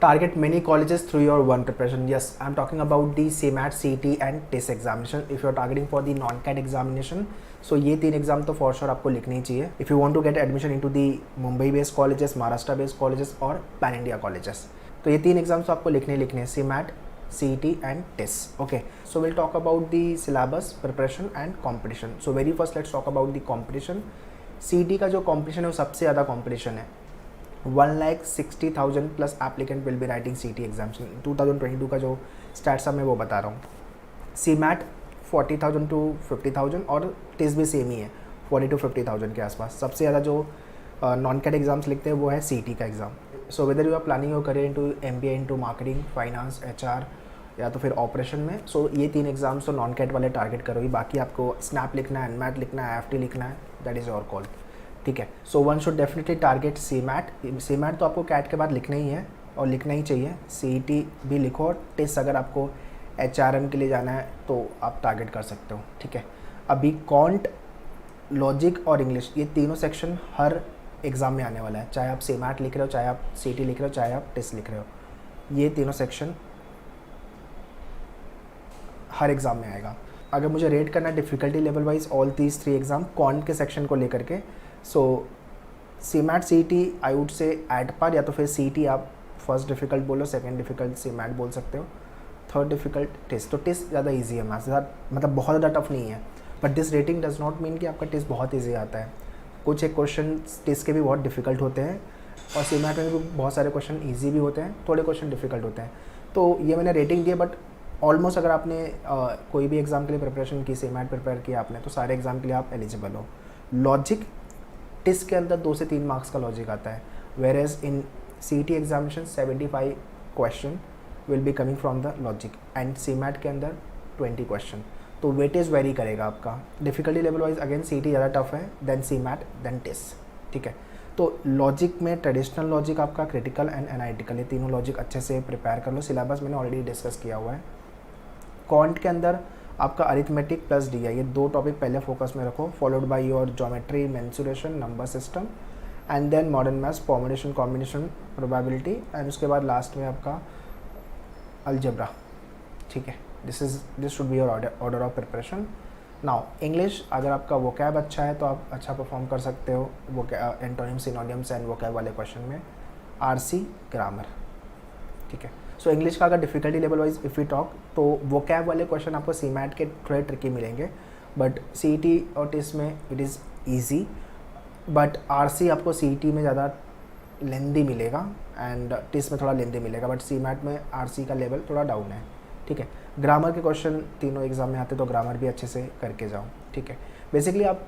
target many colleges through your one preparation. Yes, I'm talking about the CMAT, CET and TIS examination. If you're targeting for the non-CAT examination, so ये 3 exam तो for sure आपको लिखनी ही चाहिए if you want to get admission into the Mumbai based colleges, Maharashtra based colleges और pan India colleges. तो ये 3 exams तो आपको लिखने हैं, CMAT, CET and TIS. Okay, so we'll talk about the syllabus, preparation and competition. So very first let's talk about the competition. CET का जो competition है वो सबसे ज़्यादा competition है. 1,60,000 plus applicant will be writing CET examination. 2022 का जो stats है मैं वो बता रहा हूँ. CMAT 40,000 to 50,000 और TIS भी सेम ही है 40 to 50,000 के आसपास. सबसे ज़्यादा जो नॉन कैट एग्जाम्स लिखते हैं वो है CET का exam. So whether you are planning your career into MBA into marketing, finance, HR या तो फिर ऑपरेशन में, सो ये 3 एग्जाम्स तो नॉन कैट वाले टारगेट करोगे. बाकी आपको स्नैप लिखना है, NMAT लिखना है, FT लिखना है, दैट इज़ योर कॉल. ठीक है. So one should definitely target CMAT तो आपको कैट के बाद लिखना ही है और लिखना ही चाहिए. CET भी लिखो और TIS अगर आपको HRM के लिए जाना है तो आप टारगेट कर सकते हो. ठीक है. अभी कॉन्ट, लॉजिक और इंग्लिश ये तीनों सेक्शन हर एग्ज़ाम में आने वाला है. चाहे आप CMAT लिख रहे हो, चाहे आप CET लिख रहे हो, चाहे आप TIS लिख रहे हो, ये तीनों सेक्शन हर एग्ज़ाम में आएगा. अगर मुझे रेट करना है difficulty level wise all these 3 exam quant के सेक्शन को लेकर के, so CMAT CET I would say at par, या तो फिर CET आप फर्स्ट डिफ़िकल्ट बोलो, सेकंड डिफ़िकल्ट CMAT बोल सकते हो, थर्ड डिफ़िकल्ट TIS. तो TIS ज़्यादा इजी है मैथ्स, मतलब बहुत ज़्यादा टफ नहीं है. But this rating does not mean कि आपका TIS बहुत ईजी आता है. कुछ एक क्वेश्चन TIS के भी बहुत डिफ़िकल्ट होते हैं और CMAT में भी बहुत सारे क्वेश्चन ईजी भी होते हैं, थोड़े क्वेश्चन डिफ़िकल्ट होते हैं. तो ये मैंने रेटिंग दी है, बट ऑलमोस्ट अगर आपने कोई भी एग्ज़ाम के लिए प्रिपरेशन की, CMAT प्रिपेयर किया आपने, तो सारे एग्ज़ाम के लिए आप एलिजिबल हो. लॉजिक TIS के अंदर 2 से 3 मार्क्स का लॉजिक आता है, whereas in CET examination 75 question will be coming from the logic and CMAT के अंदर 20 क्वेश्चन. तो वेटेज वेरी करेगा आपका. Difficulty level wise again CET ज़्यादा टफ है देन CMAT देन TIS. ठीक है. तो लॉजिक में ट्रेडिशनल लॉजिक आपका, क्रिटिकल एंड एनालिटिकल, ये तीनों लॉजिक अच्छे से प्रिपेयर कर लो. सिलेबस मैंने ऑलरेडी डिस्कस किया हुआ है. क्वांट के अंदर आपका अरिथमेटिक प्लस DI, ये 2 टॉपिक पहले फोकस में रखो, followed by your geometry, mensuration, number system and then modern maths, permutation, combination, probability and उसके बाद लास्ट में आपका अलजेब्रा. ठीक है. This should be your order of preparation. Now English, अगर आपका वोकैब अच्छा है तो आप अच्छा परफॉर्म कर सकते हो एंटोनिम, सिनोनिम्स एंड वोकैब वाले क्वेश्चन में. RC grammar. ठीक है. सो इंग्लिश का अगर difficulty level wise if you talk, तो वोकैब वाले क्वेश्चन आपको CMAT के थोड़े ट्रिकी मिलेंगे, बट CET और TIS में it is easy. But RC आपको CET में ज़्यादा लेंदी मिलेगा एंड TIS में थोड़ा लेंदी मिलेगा, बट CMAT में RC का लेवल थोड़ा डाउन है. ठीक है. ग्रामर के क्वेश्चन तीनों एग्जाम में आते तो ग्रामर भी अच्छे से करके जाओ. ठीक है. बेसिकली आप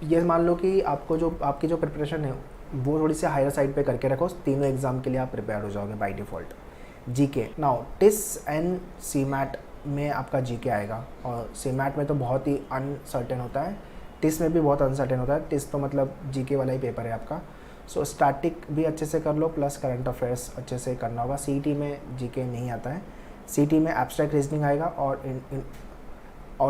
ये मान लो कि आपकी जो प्रिपरेशन है वो थोड़ी सी हायर साइड पे करके रखो, तीनों एग्जाम के लिए आप प्रिपेयर हो जाओगे by default. GK, now TIS and CMAT में आपका GK आएगा और CMAT में तो बहुत ही अनसर्टेन होता है, TIS में भी बहुत अनसर्टेन होता है. TIS तो मतलब GK वाला ही पेपर है आपका. सो स्टैटिक भी अच्छे से कर लो प्लस करंट अफेयर्स अच्छे से करना होगा. CET में GK नहीं आता है. CET में एब्स्ट्रैक्ट रीजनिंग आएगा और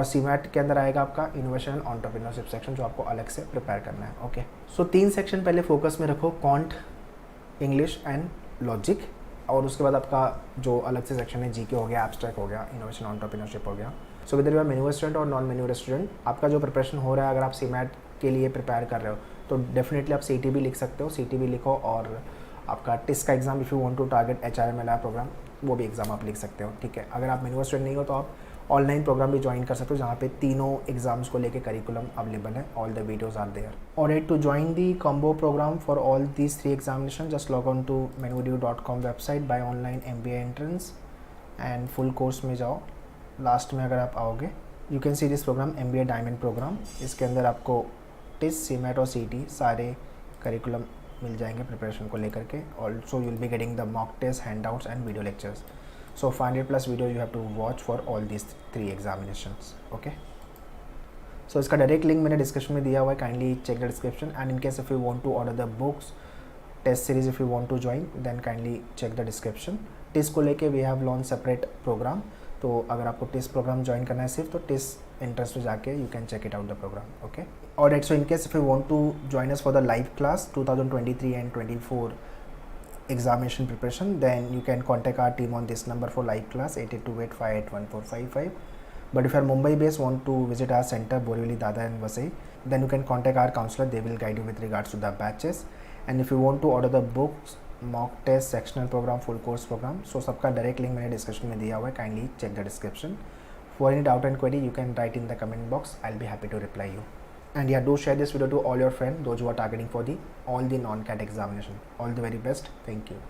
CMAT के अंदर आएगा आपका इनोवेशन एंड एंटरप्रेन्योरशिप सेक्शन, जो आपको अलग से प्रिपेयर करना है. ओके. सो 3 सेक्शन पहले फोकस में रखो, क्वांट, इंग्लिश एंड लॉजिक, और उसके बाद आपका जो अलग से सेक्शन है GK हो गया, एब्स्ट्रैक्ट हो गया, इनोवेशन एंटरप्रेन्योरशिप हो गया. So whether you are manure student or non manure student, आपका जो प्रिपरेशन हो रहा है, अगर आप CMAT के लिए प्रिपेयर कर रहे हो तो डेफिनेटली आप CET भी लिख सकते हो. CET भी लिखो और आपका TIS का exam if you want to target HRM LR program, वो भी एग्ज़ाम आप लिख सकते हो. ठीक है. अगर आप मेन्यूअर स्टूडेंट नहीं हो तो आप ऑनलाइन प्रोग्राम भी ज्वाइन कर सकते हो, जहाँ पे तीनों एग्जाम्स को लेके करिकुलम अवेलेबल है. All the videos are there. Alright, to join the combo program for all these 3 examination just log on to menuedu.com website by online MBA entrance and full course में जाओ. Last में अगर आप आओगे you can see this program MBA diamond program. इसके अंदर आपको TIS, CMAT और CET सारे करिकुलम मिल जाएंगे प्रिपरेशन को लेकर के. Also you will be getting the mock test, handouts and video lectures. So 500+ videos you have to watch for all these 3 examinations. Okay. So इसका डायरेक्ट लिंक मैंने description में दिया हुआ है, kindly check the description. And in case if you want to order the books, test series if you want to join, then kindly check the description. TIS को लेके we have launch separate program. तो अगर आपको TIS programme join करना है सिर्फ, तो TIS interest पे जाके you can check it out the program. Okay. Alright, so in case if you want to join us for the live class 2023 and 24 examination preparation, then you can contact our team on this number for live class 8828581455. But if you are Mumbai based, want to visit our center Borivali, Dada and Vasai, then you can contact our counselor. They will guide you with regards to the batches. And if you want to order the books, mock test, sectional programme, full course programme, so सबका direct link मैंने description में दिया हुआ है. Kindly check the description. For any doubt and query you can write in the comment box. I will be happy to reply you. And yeah, do share this video to all your friends, those who are targeting for the all the non-CAT examination. All the very best. Thank you.